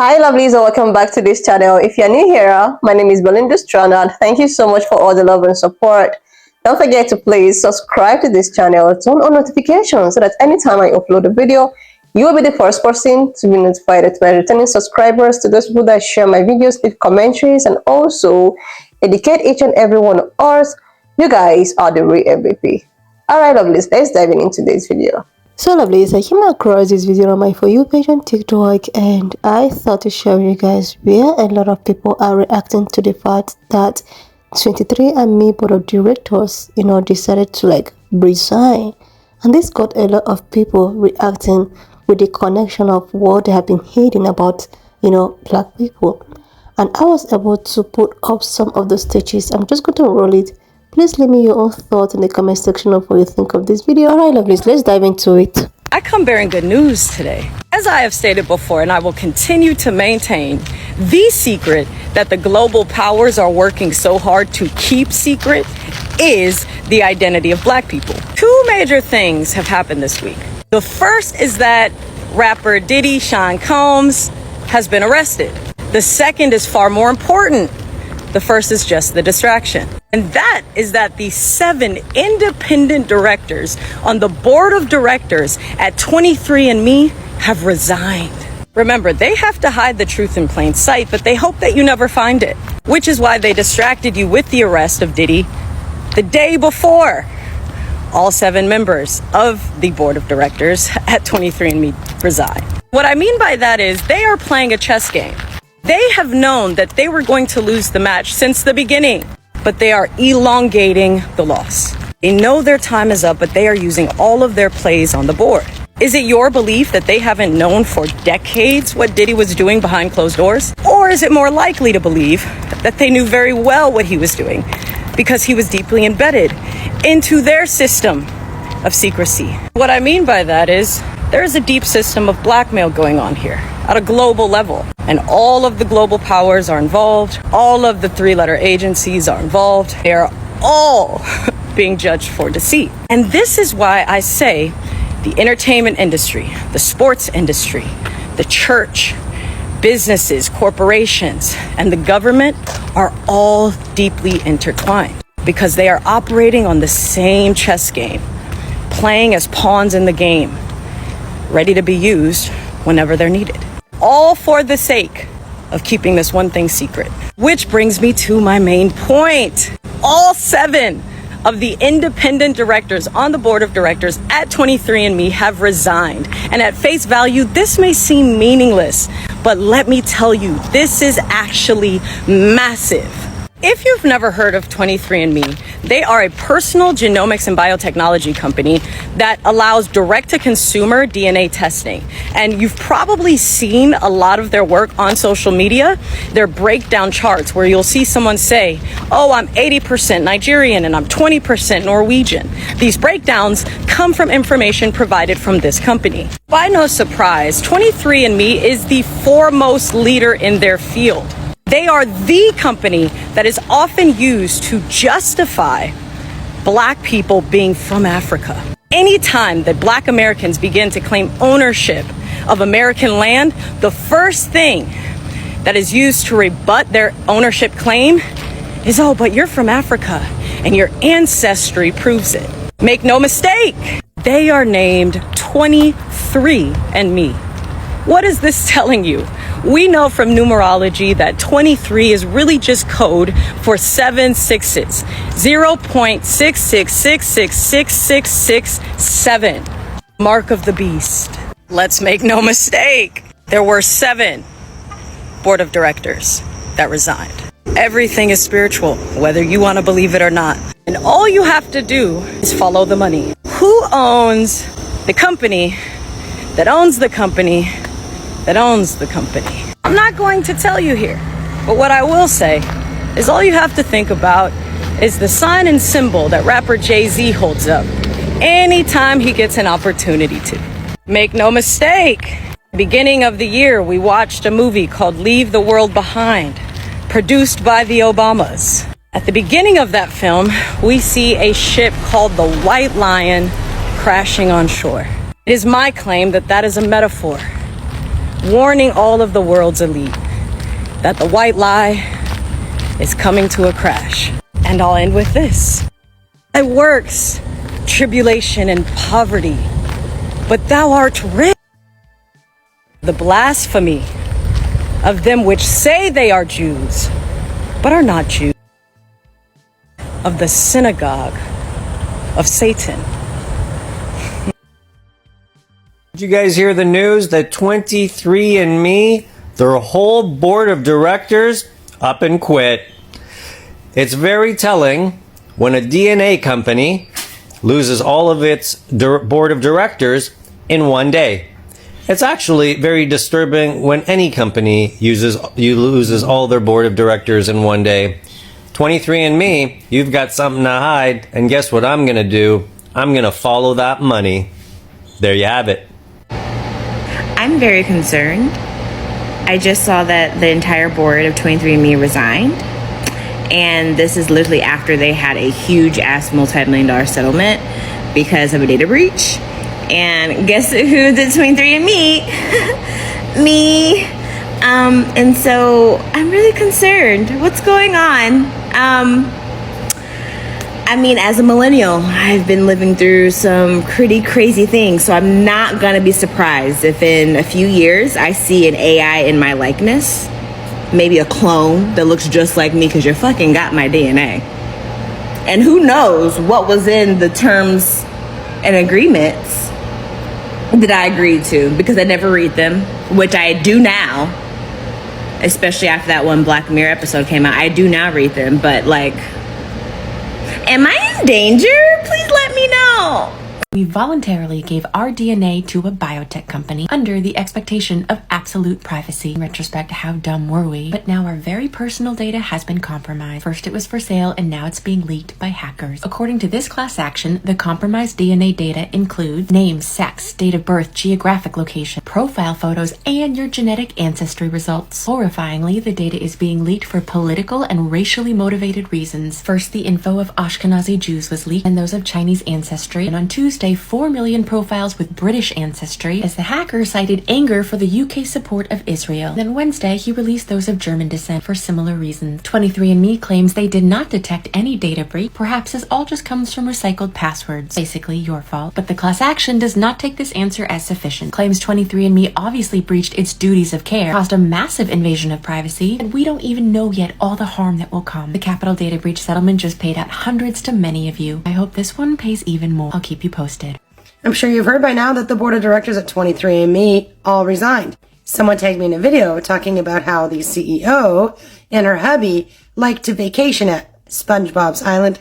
Hi lovelies, and welcome back to this channel. If you're new here, my name is Belinda's channel. Thank you so much for all the love and support. Don't forget to please subscribe to this channel, turn on notifications so that anytime I upload a video, you will be the first person to be notified. To my returning subscribers, to those people that share my videos, leave commentaries, and also educate each and every one of us, you guys are the real MVP. Alright lovelies, let's dive into today's video. So lovelies, I came across this video on my For You page on TikTok, and I thought to share with you guys where a lot of people are reacting to the fact that 23andMe board of directors, decided to resign. And this got a lot of people reacting with the connection of what they have been hearing about, black people. And I was able to put up some of those stitches. I'm just going to roll it. Please leave me your own thoughts in the comment section of what you think of this video. Alright lovelies, let's dive into it. I come bearing good news today. As I have stated before, and I will continue to maintain, the secret that the global powers are working so hard to keep secret is the identity of black people. Two major things have happened this week. The first is that rapper Diddy Sean Combs has been arrested. The second is far more important. The first is just the distraction. And that is that the 7 independent directors on the board of directors at 23andMe have resigned. Remember, they have to hide the truth in plain sight, but they hope that you never find it, which is why they distracted you with the arrest of Diddy the day before all 7 members of the board of directors at 23andMe resign. What I mean by that is they are playing a chess game. They have known that they were going to lose the match since the beginning, but they are elongating the loss. They know their time is up, but they are using all of their plays on the board. Is it your belief that they haven't known for decades what Diddy was doing behind closed doors? Or is it more likely to believe that they knew very well what he was doing because he was deeply embedded into their system of secrecy? What I mean by that is there is a deep system of blackmail going on here at a global level. And all of the global powers are involved. All of the 3-letter agencies are involved. They are all being judged for deceit. And this is why I say the entertainment industry, the sports industry, the church, businesses, corporations, and the government are all deeply intertwined because they are operating on the same chess game, playing as pawns in the game, ready to be used whenever they're needed. All for the sake of keeping this one thing secret. Which brings me to my main point. All 7 of the independent directors on the board of directors at 23andMe have resigned. And at face value, this may seem meaningless, but let me tell you, this is actually massive. If you've never heard of 23andMe, they are a personal genomics and biotechnology company that allows direct-to-consumer DNA testing. And you've probably seen a lot of their work on social media, their breakdown charts where you'll see someone say, oh, I'm 80% Nigerian and I'm 20% Norwegian. These breakdowns come from information provided from this company. By no surprise, 23andMe is the foremost leader in their field. They are the company that is often used to justify black people being from Africa. Anytime that black Americans begin to claim ownership of American land, the first thing that is used to rebut their ownership claim is, oh, but you're from Africa and your ancestry proves it. Make no mistake, they are named 23andMe. What is this telling you? We know from numerology that 23 is really just code for 7 sixes. 0.666666667. Mark of the beast. Let's make no mistake. There were 7 board of directors that resigned. Everything is spiritual, whether you want to believe it or not. And all you have to do is follow the money. Who owns the company that owns the company that owns the company? I'm not going to tell you here, but what I will say is all you have to think about is the sign and symbol that rapper Jay-Z holds up anytime he gets an opportunity to. Make no mistake, beginning of the year, we watched a movie called Leave the World Behind, produced by the Obamas. At the beginning of that film, we see a ship called the White Lion crashing on shore. It is my claim that that is a metaphor warning all of the world's elite that the white lie is coming to a crash. And I'll end with this. Thy works, tribulation and poverty, but thou art rich. The blasphemy of them which say they are Jews, but are not Jews, of the synagogue of Satan. Did you guys hear the news that 23andMe, their whole board of directors, up and quit? It's very telling when a DNA company loses all of its board of directors in one day. It's actually very disturbing when any company loses all their board of directors in one day. 23andMe, you've got something to hide, and guess what I'm gonna do? I'm gonna follow that money. There you have it. I'm very concerned. I just saw that the entire board of 23andMe resigned. And this is literally after they had a huge ass multi-million-dollar settlement because of a data breach. And guess who did 23andMe? Me. And so I'm really concerned. What's going on? I mean, as a millennial, I've been living through some pretty crazy things. So I'm not going to be surprised if in a few years I see an AI in my likeness. Maybe a clone that looks just like me because you fucking got my DNA. And who knows what was in the terms and agreements that I agreed to, because I never read them, which I do now, especially after that one Black Mirror episode came out. I do now read them, but like, am I in danger? Please let me know. We voluntarily gave our DNA to a biotech company under the expectation of absolute privacy. In retrospect, how dumb were we? But now our very personal data has been compromised. First it was for sale, and now it's being leaked by hackers. According to this class action, the compromised DNA data includes name, sex, date of birth, geographic location, profile photos, and your genetic ancestry results. Horrifyingly, the data is being leaked for political and racially motivated reasons. First, the info of Ashkenazi Jews was leaked, and those of Chinese ancestry. And on Tuesday, 4 million profiles with British ancestry, as the hacker cited anger for the UK support of Israel. Then Wednesday, he released those of German descent for similar reasons. 23andMe claims they did not detect any data breach. Perhaps this all just comes from recycled passwords. Basically your fault. But the class action does not take this answer as sufficient. Claims 23andMe obviously breached its duties of care, caused a massive invasion of privacy, and we don't even know yet all the harm that will come. The capital data breach settlement just paid out hundreds to many of you. I hope this one pays even more. I'll keep you posted. I'm sure you've heard by now that the board of directors at 23andMe all resigned. Someone tagged me in a video talking about how the CEO and her hubby like to vacation at SpongeBob's Island.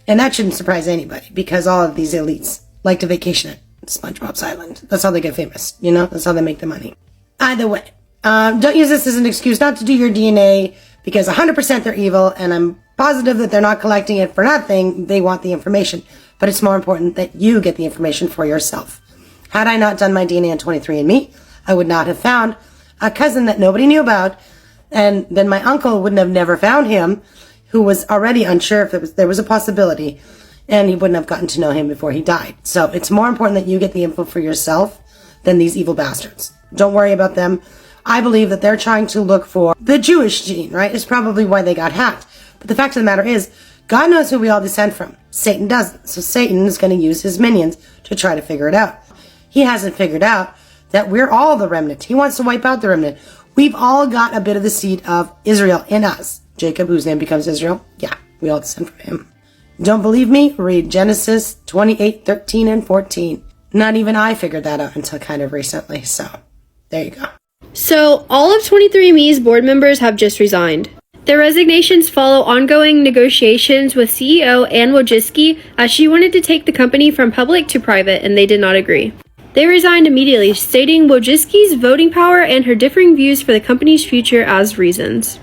And that shouldn't surprise anybody, because all of these elites like to vacation at SpongeBob's Island. That's how they get famous, you know? That's how they make the money. Either way, don't use this as an excuse not to do your DNA, because 100% they're evil, and I'm positive that they're not collecting it for nothing. They want the information. But it's more important that you get the information for yourself. Had I not done my DNA on 23andMe, I would not have found a cousin that nobody knew about, and then my uncle wouldn't have never found him, who was already unsure if there was a possibility, and he wouldn't have gotten to know him before he died. So it's more important that you get the info for yourself than these evil bastards. Don't worry about them. I believe that they're trying to look for the Jewish gene, right? Is probably why they got hacked. But the fact of the matter is, God knows who we all descend from. Satan doesn't. So Satan is going to use his minions to try to figure it out. He hasn't figured out that we're all the remnant. He wants to wipe out the remnant. We've all got a bit of the seed of Israel in us. Jacob, whose name becomes Israel, yeah, we all descend from him. Don't believe me? Read Genesis 28, 13, and 14. Not even I figured that out until kind of recently. So there you go. So all of 23andMe's board members have just resigned. Their resignations follow ongoing negotiations with CEO Anne Wojcicki, as she wanted to take the company from public to private, and they did not agree. They resigned immediately, stating Wojcicki's voting power and her differing views for the company's future as reasons.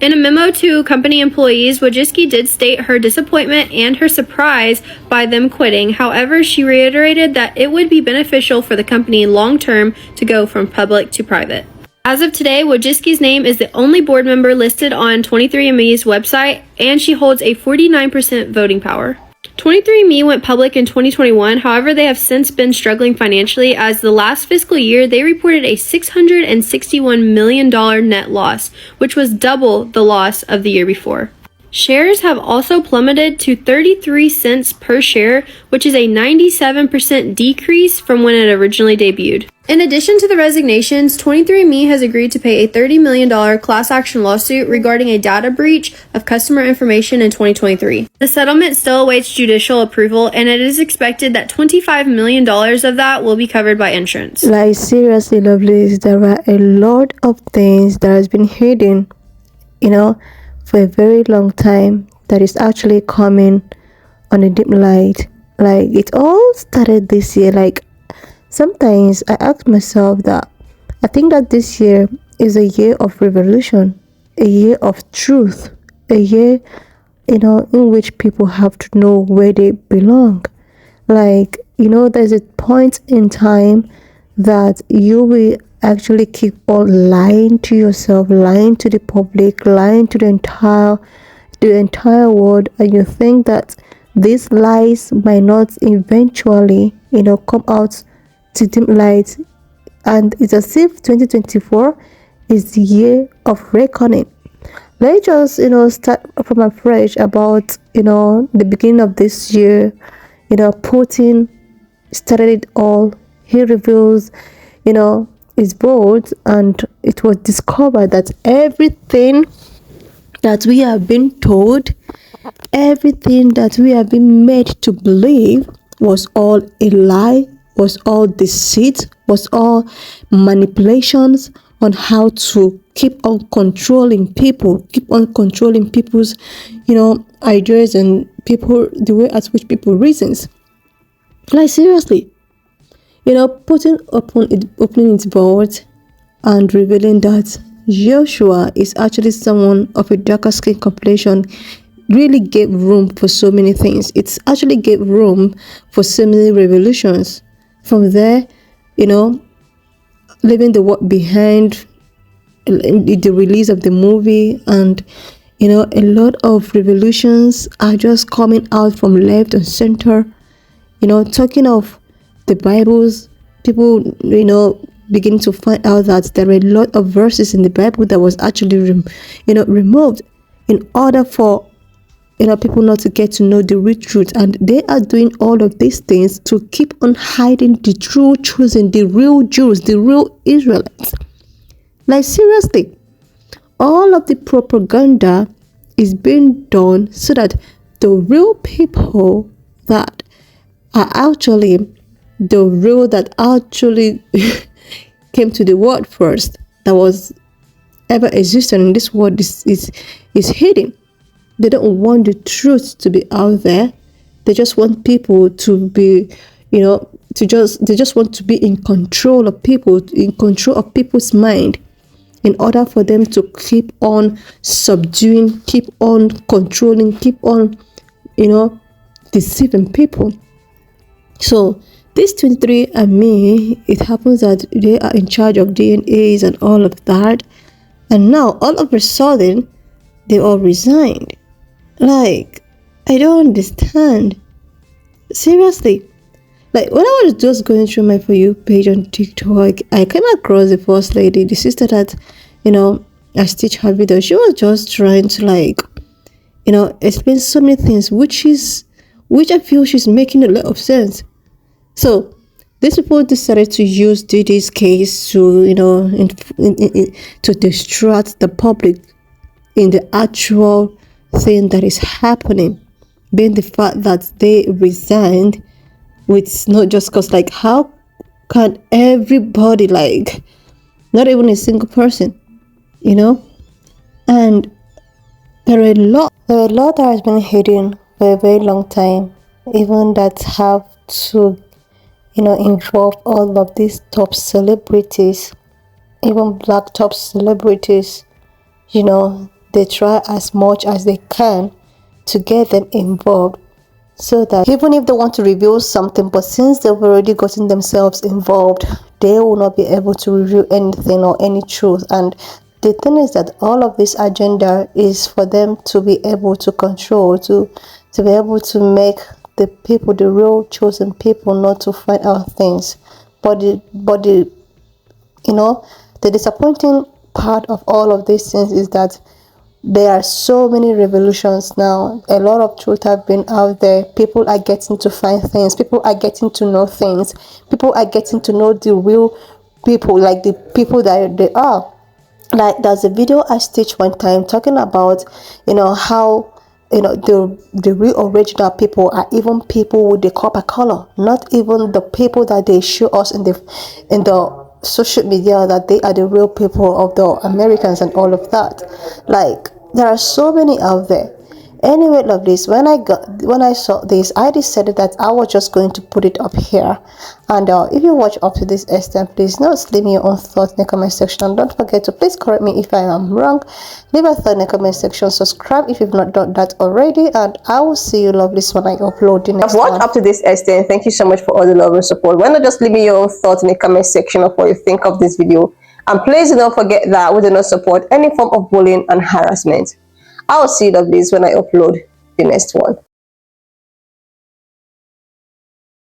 In a memo to company employees, Wojcicki did state her disappointment and her surprise by them quitting. However, she reiterated that it would be beneficial for the company long term to go from public to private. As of today, Wojcicki's name is the only board member listed on 23andMe's website, and she holds a 49% voting power. 23andMe went public in 2021, however, they have since been struggling financially as the last fiscal year they reported a $661 million net loss, which was double the loss of the year before. Shares have also plummeted to 33 cents per share, which is a 97% decrease from when it originally debuted. In addition to the resignations, 23andMe has agreed to pay a $30 million class action lawsuit regarding a data breach of customer information in 2023. The settlement still awaits judicial approval, and it is expected that $25 million of that will be covered by insurance. Like seriously, lovelies, there are a lot of things that has been hidden, for a very long time that is actually coming on a dim light. Like it all started this year. Like sometimes I ask myself that I think that this year is a year of revolution, a year of truth, a year in which people have to know where they belong. Like there's a point in time that you will actually keep on lying to yourself, lying to the public, lying to the entire world, and you think that these lies might not eventually come out to dim light. And it's as if 2024 is the year of reckoning. Let's just start from afresh about the beginning of this year. Putin started it all. He reveals his board, and it was discovered that everything that we have been told, everything that we have been made to believe was all a lie, was all deceit, was all manipulations on how to keep on controlling people, keep on controlling people's ideas and the way at which people reasons. Like seriously, Putin opening its vault and revealing that Joshua is actually someone of a darker skin complexion really gave room for so many things. It actually gave room for so many revolutions. From there, leaving the work behind, the release of the movie, and a lot of revolutions are just coming out from left and center. Talking of the Bibles, people begin to find out that there are a lot of verses in the Bible that was actually removed in order for people not to get to know the real truth. And they are doing all of these things to keep on hiding the true chosen, the real Jews, the real Israelites. Like seriously, all of the propaganda is being done so that the real people that are actually the real that actually came to the world first, that was ever existed in this world, is hidden. They don't want the truth to be out there. They just want people to be, they just want to be in control of people, in control of people's mind, in order for them to keep on subduing, keep on controlling, keep on, deceiving people. So this 23andMe, it happens that they are in charge of DNAs and all of that. And now, all of a sudden, they all resigned. Like, I don't understand. Seriously. Like, when I was just going through my For You page on TikTok, I came across the first lady, the sister that, I stitched her video. She was just trying to, explain so many things, which I feel she's making a lot of sense. So these people decided to use Didi's case to, to distract the public in the actual thing that is happening, being the fact that they resigned with not just cause. Like, how can everybody, not even a single person, And there are a lot that has been hidden for a very long time, even that have to involve all of these top celebrities, even black top celebrities. They try as much as they can to get them involved, so that even if they want to reveal something, but since they've already gotten themselves involved, they will not be able to reveal anything or any truth. And the thing is that all of this agenda is for them to be able to control, to be able to make the people, the real chosen people, not to find out things. But the you know, the disappointing part of all of these things is that there are so many revolutions now. A lot of truth have been out there. People are getting to find things. People are getting to know things. People are getting to know the real people, like the people that they are. Like, there's a video I stitched one time talking about, how, the real original people are even people with the copper color, not even the people that they show us in the social media, that they are the real people of the Americans and all of that. Like, there are so many out there. Anyway, lovelies, when I saw this, I decided that I was just going to put it up here. And if you watch up to this extent, please not leave me your own thoughts in the comment section, and don't forget to please correct me if I am wrong. Leave a thought in the comment section, subscribe if you've not done that already, and I will see you, lovelies, when I upload the next I've watched one. up to this extent. Thank you so much for all the love and support. Why not just leave me your own thoughts in the comment section of what you think of this video, and please don't forget that we do not support any form of bullying and harassment. I'll see you, lovelies, when I upload the next one.